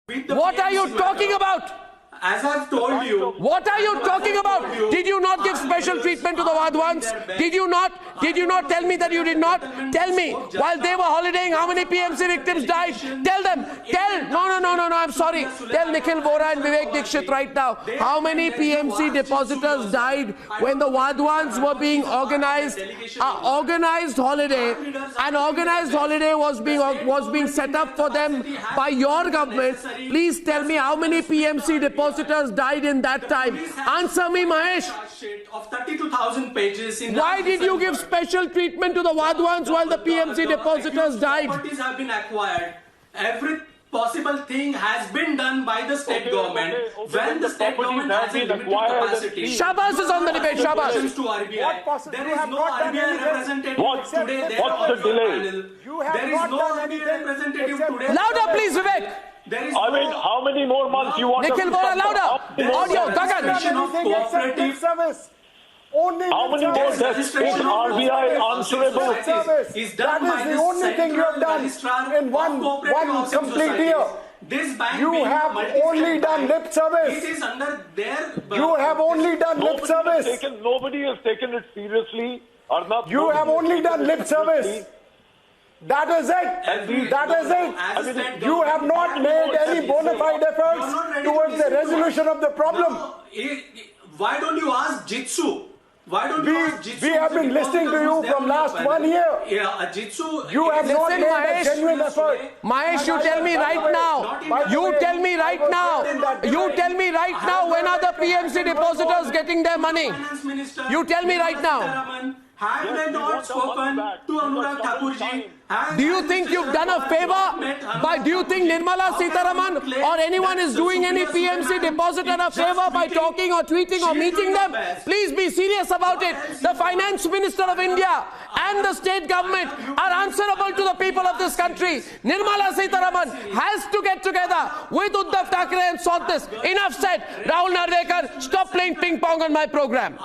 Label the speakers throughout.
Speaker 1: What are you talking about?
Speaker 2: As I've told you.
Speaker 1: What are you talking about? Did you not give special treatment to the Wadhwans? Did you not? Did you not tell me that you did not? Tell me, while they were holidaying, how many PMC victims died? Tell them. No, I'm sorry. Tell Nikhil Vora and Vivek Dixit right now. How many PMC depositors died when the Wadhwans were being organized? Organized holiday. An organized holiday was being set up for them by your government. Please tell me how many PMC depositors died in that time. Answer me, Mahesh.
Speaker 2: Of 32,000 pages.
Speaker 1: Why did you give special treatment to the Wadhwans while the PMC depositors died?
Speaker 2: Properties have been acquired. Every possible thing has been done by the state government. When the state government has a limited capacity.
Speaker 1: Shabas is on the debate. Shabas.
Speaker 2: To RBI. There is no RBI representative today.
Speaker 3: What's the delay?
Speaker 2: There is no RBI representative today.
Speaker 1: Louder, please, Vivek.
Speaker 3: I mean, how many more months you want?
Speaker 1: Nikhil Vora, louder. Audio, Gagan.
Speaker 3: How many more tests is RBI answerable?
Speaker 4: That is the only thing you have done in one complete year.
Speaker 2: This bank
Speaker 4: you have only done lip service.
Speaker 2: It is under their.
Speaker 4: You have only done lip service.
Speaker 3: Nobody has taken it seriously. Arnab,
Speaker 4: you have only done lip service. That is it. That is it. You have not made any bona fide efforts towards the resolution of the problem.
Speaker 2: Why don't you ask Jitsu? Why don't you ask Jitsu?
Speaker 4: We have been listening to you from last 1 year.
Speaker 2: Yeah, Jitsu.
Speaker 4: You have not made a genuine effort.
Speaker 1: Mahesh, you tell me right now. You tell me right now. You tell me right now when are the PMC depositors getting their money? You tell me right now.
Speaker 2: Have they not spoken to Anurag Thakurji?
Speaker 1: Do you think you've done a favor? Do you think Nirmala Sitharaman or anyone is doing any PMC depositor a favor by talking or tweeting or meeting them? Please be serious about it. The Finance Minister of India and the state government are answerable to the people of this country. Nirmala Sitharaman has to get together with Uddhav Thackeray and sort this. Enough said. Rahul Narvekar, stop playing ping pong on my program.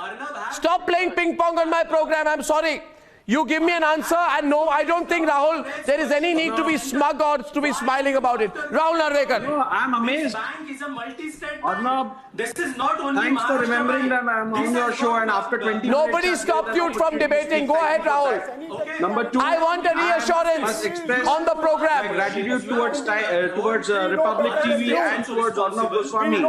Speaker 1: Stop playing ping pong on my program. I'm sorry. You give me an answer, and no, I don't think, Rahul, there is any need to be smug or to be smiling about it. Rahul Narvekar.
Speaker 5: No, I'm amazed.
Speaker 2: Bank is a multi-state
Speaker 5: Arnab,
Speaker 2: this is not only
Speaker 5: thanks for remembering that I'm on your show, and after 20
Speaker 1: Nobody
Speaker 5: minutes,
Speaker 1: stopped you from debating. Go ahead, Rahul.
Speaker 2: Okay.
Speaker 5: Number two,
Speaker 1: I want a reassurance on the program.
Speaker 5: My gratitude towards Republic TV and towards Arnab Goswami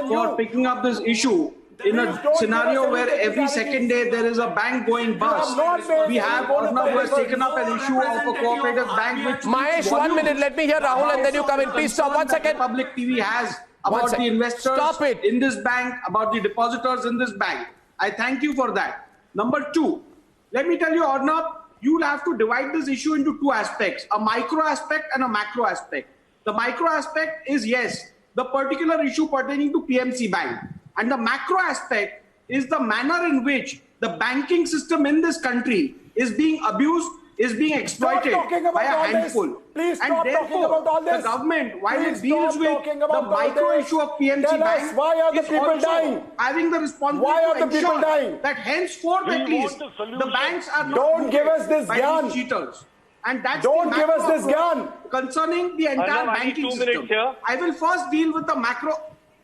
Speaker 5: for picking up this issue. In a scenario where every second day there is a bank going bust, we have Arnab who has taken up an issue of a cooperative bank which...
Speaker 1: Mahesh, 1 minute, let me hear Rahul and then you come in. Please stop 1 second.
Speaker 5: Public TV has about the investors in this bank, about the depositors in this bank. I thank you for that. Number two, let me tell you, Arnab, you will have to divide this issue into two aspects, a micro aspect and a macro aspect. The micro aspect is, yes, the particular issue pertaining to PMC Bank. And the macro aspect is the manner in which the banking system in this country is being abused, is being exploited by a handful.
Speaker 4: Please
Speaker 5: and
Speaker 4: stop talking about all this.
Speaker 5: The government, while it deals with the micro issue of PMC Bank,
Speaker 4: why are the
Speaker 5: is
Speaker 4: people
Speaker 5: also
Speaker 4: dying?
Speaker 5: having the responsibility to ensure that henceforth at least the banks are not
Speaker 4: Don't give us this
Speaker 5: gyan. Cheaters. And that's
Speaker 4: Don't give us this gyan.
Speaker 5: Concerning the entire banking system. I will first deal with the macro.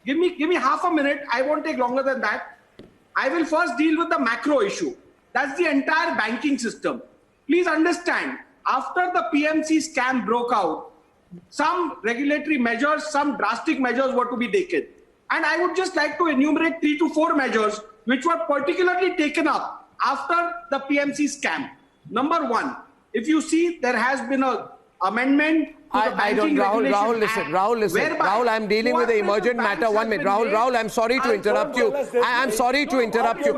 Speaker 5: Give me half a minute. I won't take longer than that. I will first deal with the macro issue. That's the entire banking system. Please understand, after the PMC scam broke out, some regulatory measures, some drastic measures were to be taken. And I would just like to enumerate 3 to 4 measures which were particularly taken up after the PMC scam. Number one, if you see, there has been an amendment.
Speaker 1: I don't, Rahul, listen. Rahul, I'm dealing with an emergent matter. 1 minute. Rahul, I'm sorry to interrupt you. I'm sorry to interrupt you.